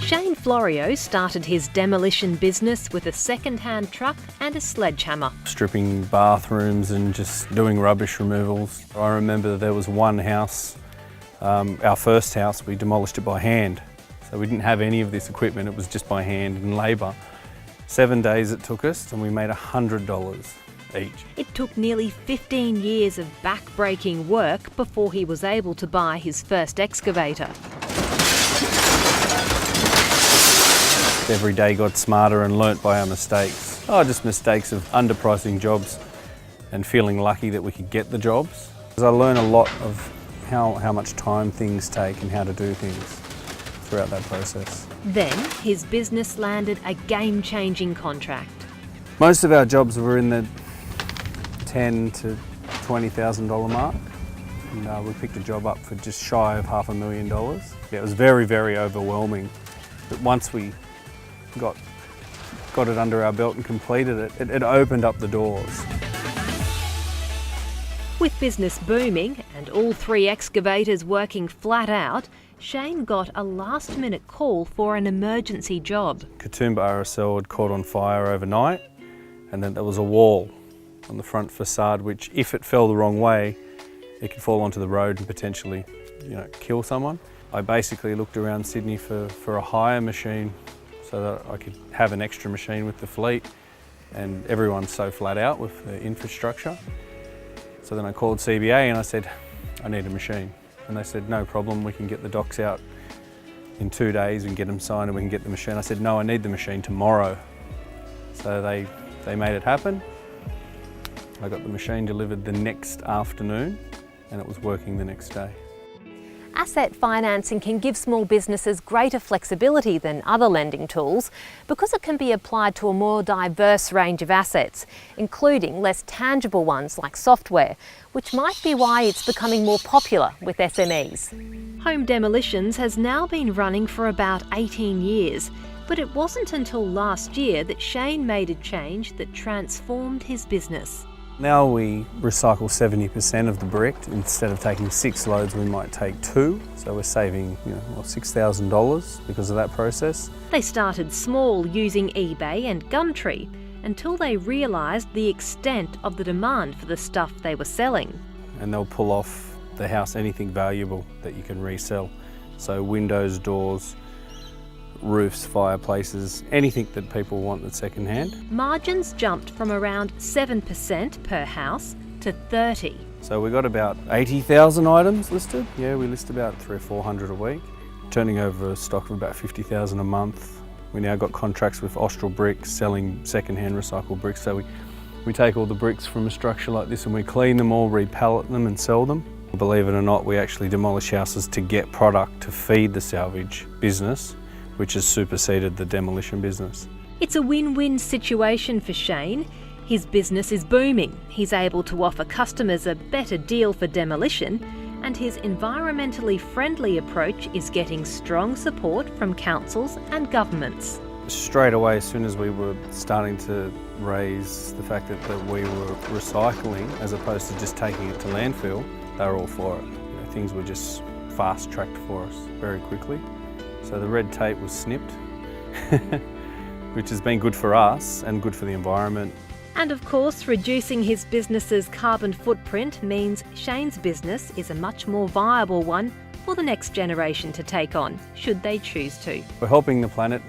Shane Florio started his demolition business with a second-hand truck and a sledgehammer. Stripping bathrooms and just doing rubbish removals. I remember there was one house, our first house, we demolished it by hand. So we didn't have any of this equipment, it was just by hand and labour. 7 days it took us and we made $100 each. It took nearly 15 years of back-breaking work before he was able to buy his first excavator. Every day got smarter and learnt by our mistakes. Just mistakes of underpricing jobs and feeling lucky that we could get the jobs. I learned a lot of how much time things take and how to do things throughout that process. Then his business landed a game-changing contract. Most of our jobs were in the $10,000 to $20,000 mark. And we picked a job up for just shy of $500,000. Yeah, it was very, very overwhelming. But once we got it under our belt and completed it, it opened up the doors. With business booming and all 3 excavators working flat out, Shane got a last-minute call for an emergency job. Katoomba RSL had caught on fire overnight, and then there was a wall on the front facade which, if it fell the wrong way, it could fall onto the road and potentially, kill someone. I basically looked around Sydney for a hire machine so that I could have an extra machine with the fleet, and everyone's so flat out with the infrastructure. So then I called CBA and I said, I need a machine. And they said, no problem, we can get the docs out in 2 days and get them signed and we can get the machine. I said, no, I need the machine tomorrow. So they made it happen. I got the machine delivered the next afternoon and it was working the next day. Asset financing can give small businesses greater flexibility than other lending tools because it can be applied to a more diverse range of assets, including less tangible ones like software, which might be why it's becoming more popular with SMEs. Home Demolitions has now been running for about 18 years, but it wasn't until last year that Shane made a change that transformed his business. Now we recycle 70% of the brick. Instead of taking 6 loads, we might take 2. So we're saving, $6,000 because of that process. They started small using eBay and Gumtree until they realised the extent of the demand for the stuff they were selling. And they'll pull off the house anything valuable that you can resell. So windows, doors, roofs, fireplaces, anything that people want that's second-hand. Margins jumped from around 7% per house to 30%. So we got about 80,000 items listed. Yeah, we list about 300 or 400 a week, turning over a stock of about 50,000 a month. We now got contracts with Austral Bricks selling second-hand recycled bricks. So we take all the bricks from a structure like this and we clean them all, repallet them and sell them. Believe it or not, we actually demolish houses to get product to feed the salvage business, which has superseded the demolition business. It's a win-win situation for Shane. His business is booming. He's able to offer customers a better deal for demolition, and his environmentally friendly approach is getting strong support from councils and governments. Straight away, as soon as we were starting to raise the fact that we were recycling as opposed to just taking it to landfill, they were all for it. Things were just fast-tracked for us very quickly. So the red tape was snipped, which has been good for us and good for the environment. And of course, reducing his business's carbon footprint means Shane's business is a much more viable one for the next generation to take on, should they choose to. We're helping the planet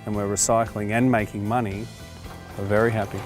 and we're recycling and making money. We're very happy.